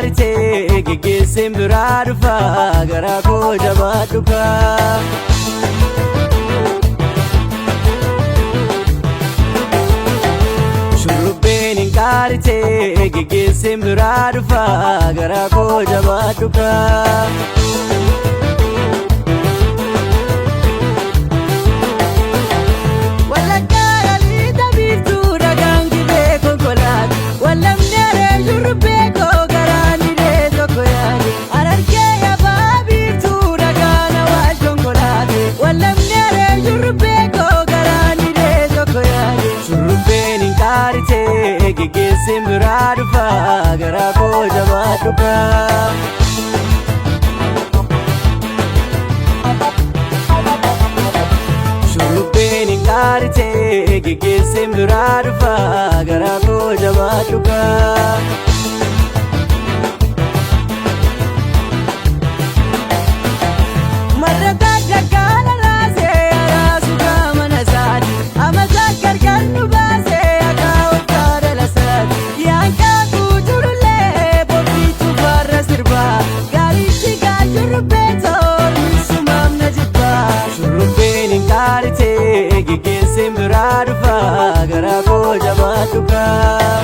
inkaarite geggeessin biraa dhufa garaa koo jabaadhu kaa. Shurrubbeen inkaarite geggeessin biraa dhufa garaa koo jabaadhu kaa. Geggeessin biraa dhufa garaa koo jabaadhu kaa. Shurrubbeen inkaarite geggeessin biraa dhufa garaa koo jabaadhu kaa. Geggeessin biraa dhufa garaa koo jabaadhu kaa.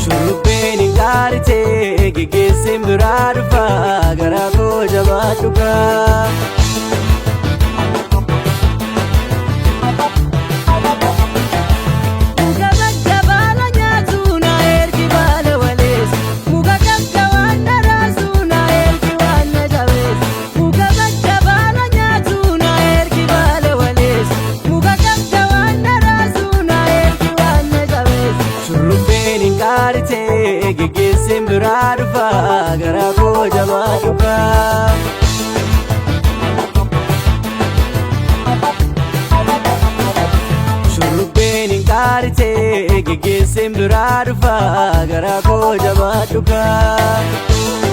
Shurrubbeen inkaarite geggeessin biraa dhufa garaa koo jabaadhu kaa. Geggeessin biraa dhufa garaa koo jabaadhu kaa. Shurrubbeen inkaarite geggeessin biraa dhufa garaa koo jabaadhu kaa.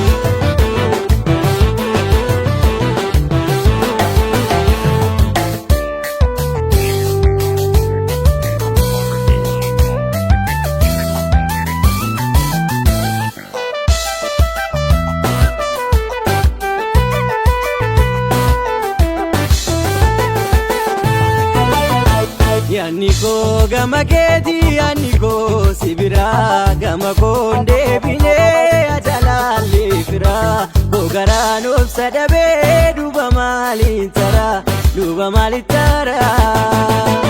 Yaanni koo gama keetii yaanni koo si biraa gama koo deebinee ajalaallee firaa koo garaan obsa dhabee duuba maaliin taraa duuba maaliin taraa.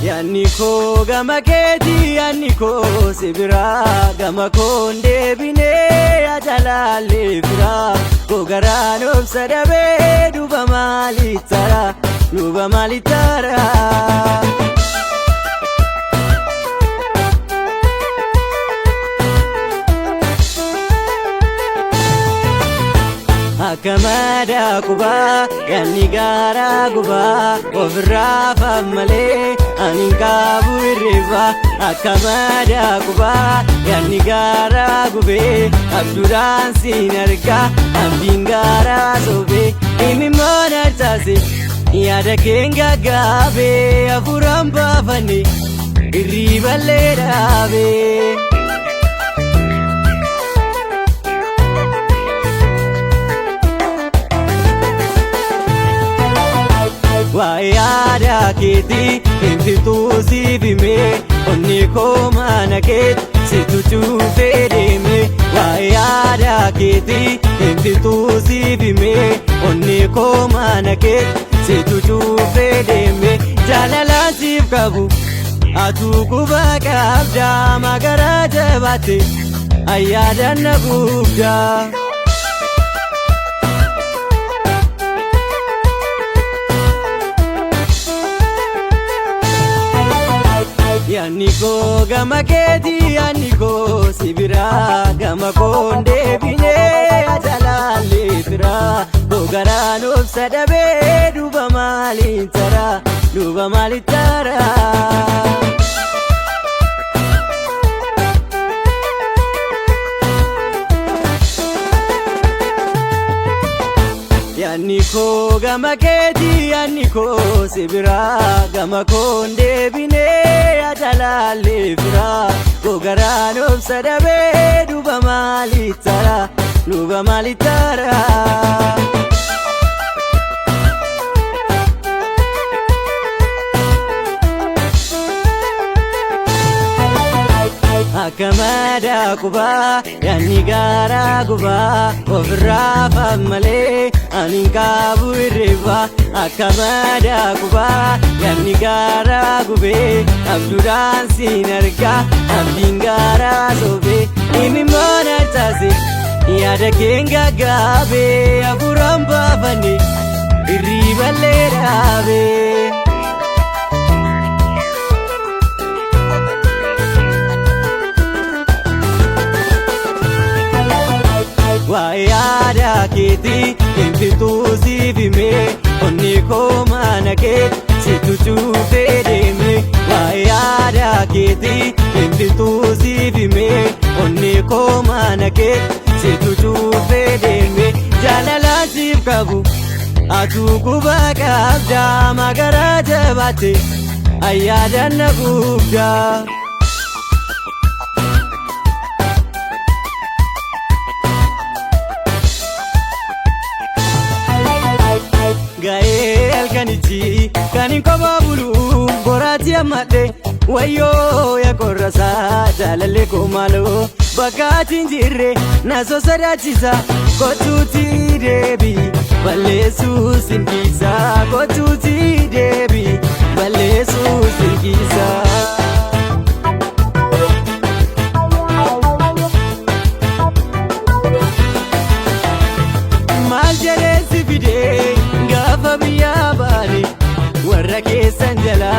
Yaanni koo gama keetii yaanni koo si biraa gama koo deebinee ajalaallee firaa koo garaan obsa dhabee duuba maaliin taraa duuba maaliin taraa. Akka madaa qubaa yaanni garaa gubaa ofirraa fammalee ani qabu irreefa. Akka madaa qubaa yaanni garaa gubee abjuudhaan siin argaa abdiin garaa soobee imimmaan harcaase yaada keen gaggaabee hafuuraan baafannee hirriballee dhaabee. Waa'ee aadaa keetii himsituu siif himee onni koo mana keetti situ cuufee deemee. Waa'ee aadaa keetii himsituu siif himee onni koo mana keetti situ cuufee deemee. Jaalalaan siif qabu atuu quba qabdaa magaraa jabaatte ayyaadaan na gubdaa. Yaanni koo gama keetii yaanni koo si biraa gama koo deebinee ajalaallee firaa koo garaan obsa dhabee duuba maaliin taraa duuba maaliin taraa. Aniko gama keti aniko sibira gama konde bine ajalale fira gogarano sadabe duba malitara Akamada kuba yani gara kuba ofrafa male aninka buiriba akamada kuba yani gara kube abduran sinarga abdingara sobe imimona tasi yada kenga gabe aburamba bani ribalerabe Wayada kiti infitu sivime oniko manake situchu fedeme Wayada kiti infitu sivime oniko manake situchu fedeme Jalala sivkabu atuku bakabda magara jabate ayada nagubda Gael kanichi kanin koma bulu borati amade wayo ya korasa jalale komalo bakati njire naso sadachisa kotuti debi balesu sinkisa kotuti debi balesu sinkisa Maljare sifide Fabiya bari warra keessan jala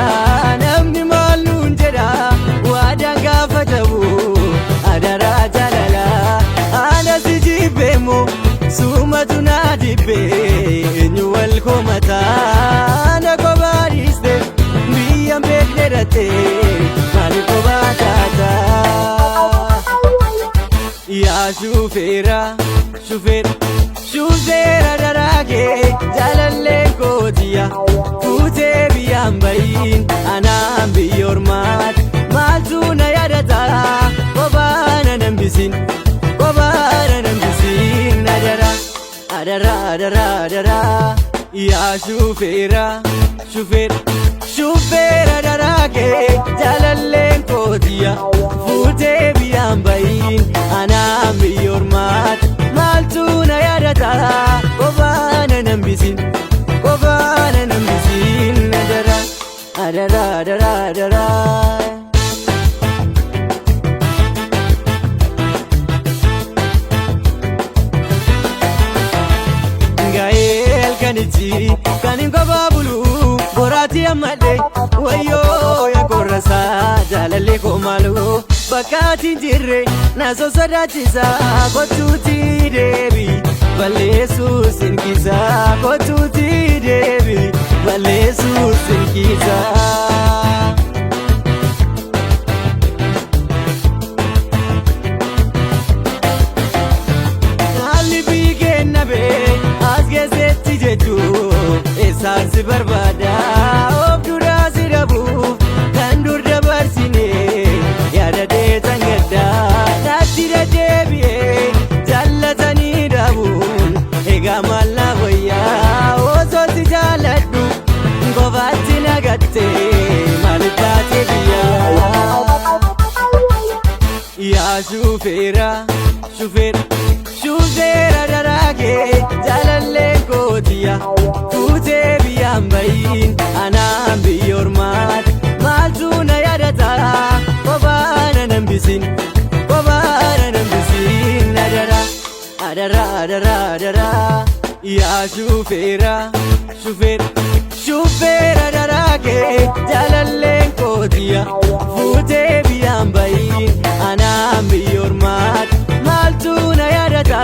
namni maal nuun jedha waadaan gaafatamu adara jalala ana si jibbeemo sumatu na dibbe eenyu wal komata ana kobaadhiste biyyaan beekne dhatte maali kobaa taata yaa shufeera darage jalalle kotiya fute biyaan bayin anaan biyyoormaat maaltu na yaadata kobaana nambisin adara yaa shufeera darage jalalle kotiya fute biyaan bayin anaan biyyoormaat Maltu na yadata Kobana nambisin Adara Gael kanichi kanin kobabulu borati amade wayo ya korasa jalale komalo bakati njire naso sadachisa kotuti debi balesu sinkisa kotuti debi balesu sinkisa Alibi kenabe asgesetti jechu esansi barbada obdura sirabu kandur dabarsine yada de tangada natira debiye jallatani dabun ega malla boya osoti jaladu govati nagatte malipate biya ya shufeera darage jalalle kotiya fute biyaan bayin anaan biyyoormaat maaltu na yaadata kobaana nambisin adara yaa shufeera darage jalalle kotiya fute biyaan bayin anaan biyyoormaat maaltu na yaadata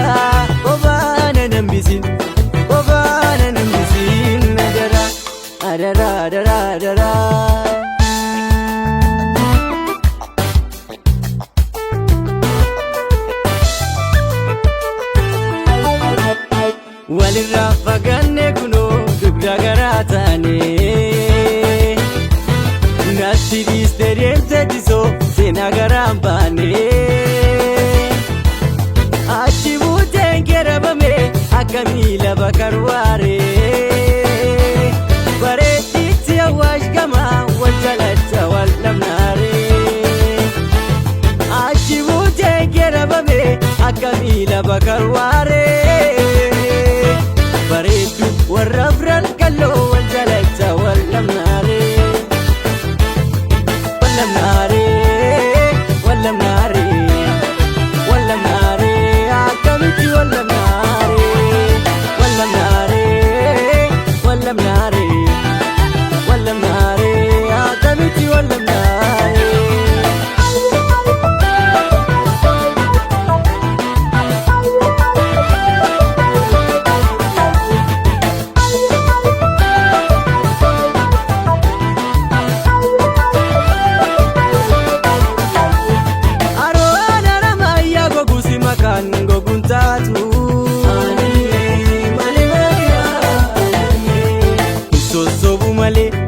kobaana nambisin adara walirraa fagaanne kunoo dugda garaa taane natti dhiiste deemte jisoo seenaa garaan baane achi buuteen geerabame akka miila bakarwaare bareeddiitti awwaash gamaa wal jalacha wal dhabnaare achi buuteen geerabame akka miila bakarwaare bareeddu warra firan kalloo wal jalacha wal dhabnaare wal dhabnaare wal dhabnaare wal dhabnaare akkamitti wal dhabnaare wal dhabnaare wal dhabnaare wal dhabnaare akkamitti wal dhabnaare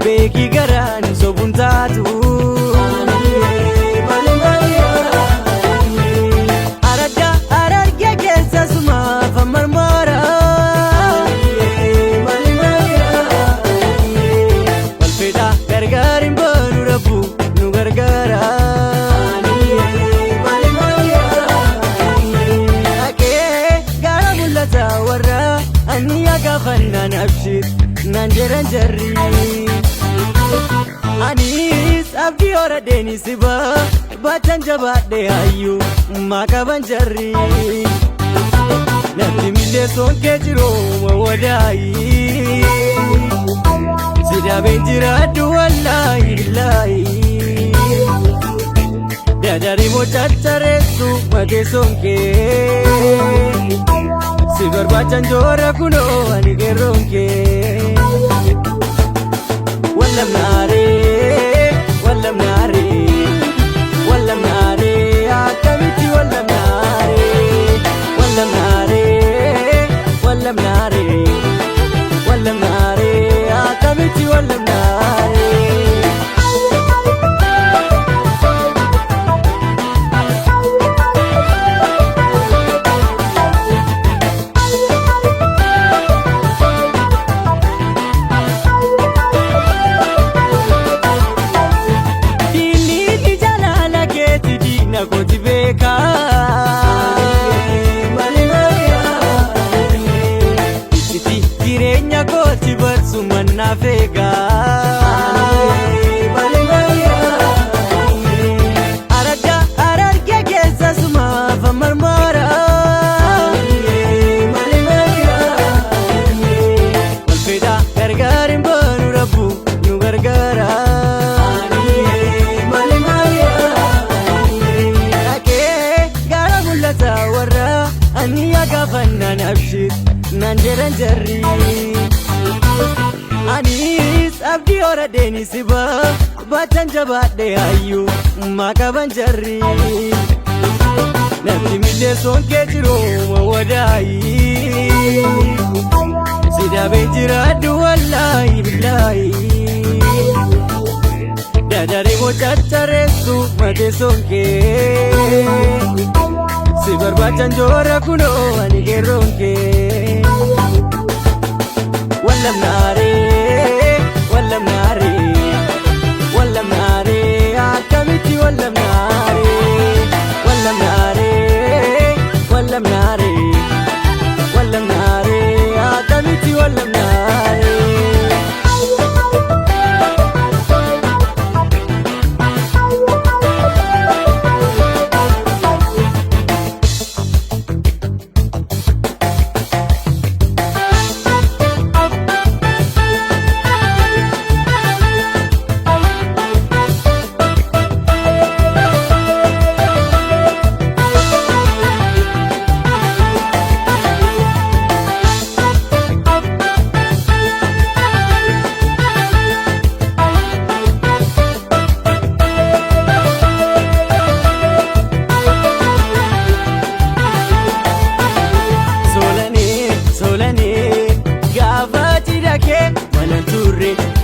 beeki garaan sobun taatu aradda ararge keessa sumaaf marmara wal fedha gargaar hin baanu rabbu nu gargaara dhaqee gara mul'ata warra ani agaafannaan abshir naan jedhan jarri anis abdii horadheeni siba baachan jabaadhe hayyuu maqaban jarri natti milleessoon kee jirooma wadaayi sidhabeen jiraadhu wallaahi billaahi dadarimoo caccareessu mateessoon kee si barbaachan joora kunoo ani geerroon kee wal dhabnaare wal dhabnaare wal dhabnaare akkamitti wal dhabnaare wal dhabnaare wal dhabnaare wal dhabnaare akkamitti wal dhabnaare koti beka iti jireenya koti barsu manna fega aradda ararge keessa sumaaf marmara wal fedha gargaar hin baanu rabbu nu gargaara ani agaafannaan abshir naan jedhan jarri anis abdii horadheeni siba baachan jabaadhe hayyuu maqaban jarri natti milleessoon kee jirooma wadaayi sidhabeen jiraadhu wallaahi billaahi dadarimoo caccareessu mateessoon kee si barbaachan joora kunoo ani geerroon kee wal dhabnaare wal dhabnaare wal dhabnaare akkamitti wal dhabnaare wal dhabnaare wal dhabnaare wal dhabnaare akkamitti wal dhabnaare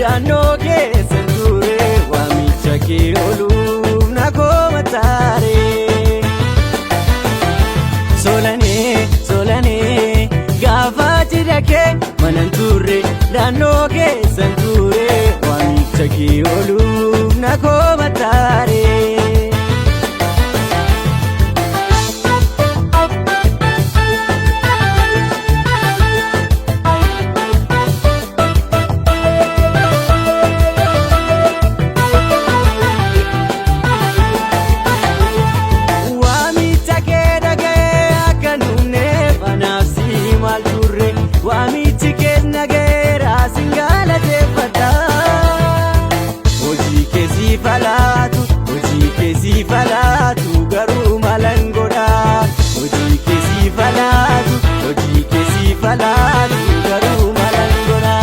naannoo keessan ture waamicha kee ooluuf na koomataare. Solanee gaafa cidha kee manan turre naannoo keessan ture waamicha kee ooluuf na koomataare. Waamichi kees nageera singalateeffata. Hojii keesii falaatu garuu malan godha. Hojii keesii falaatu garuu malan godha.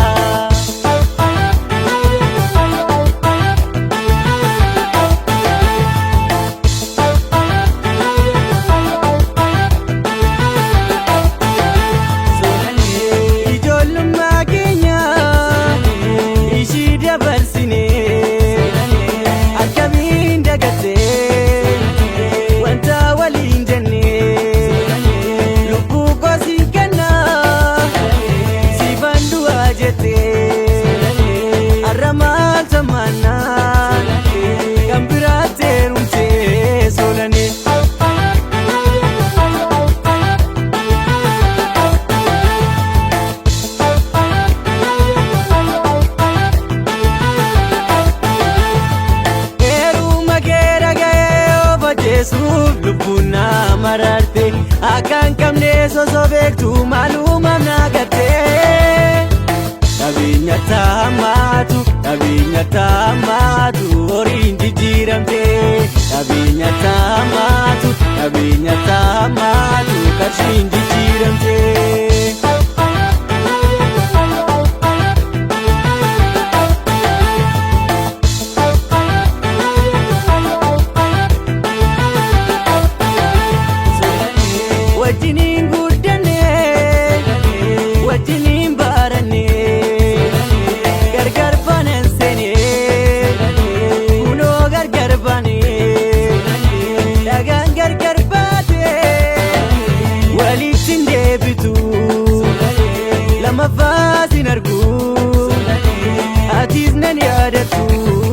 Lubbuun na mararte akkan qabne osoo beektu maalummaan na gatte. Qabeenya taamaatu horiin jijjiiramte. Qabeenya taamaatu qarshiin jijjiiramte. Wajjiniin guddannee wajjiniin baranee gargar banan seenee kunoo gargar banee dhagaan gargar baatee walitti hin deebitu lammaffaa sin argu atiis nan yaadatu.